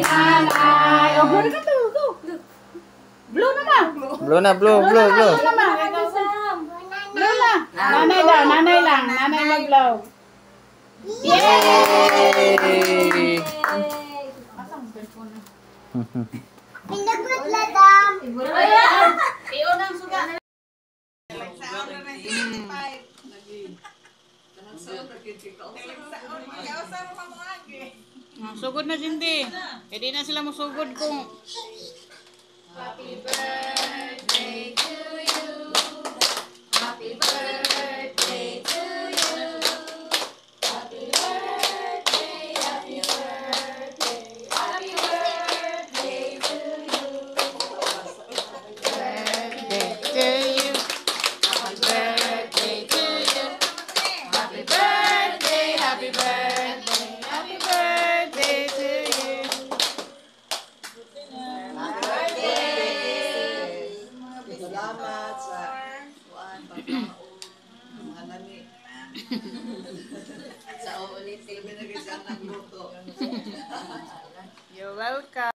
nanay. Oh, blow na ka to. Go. Blow naman. Blow na, blow, blow, blow. Blow naman. Blow na. Nanay daw, nanay lang. Nanay mag-blow. Yay! Pinagot na dam. Iunang suga. Sugod na Cindy. Hindi na sila masugod kung Happy birthday to you. Happy birthday to you. Happy birthday, happy birthday. Happy birthday to you. Birthday to you. Happy birthday to you. Happy birthday, happy birthday. Happy birthday to you. Salamat sa mga nami. Sa ulit, binigay siya ng luto. You're welcome.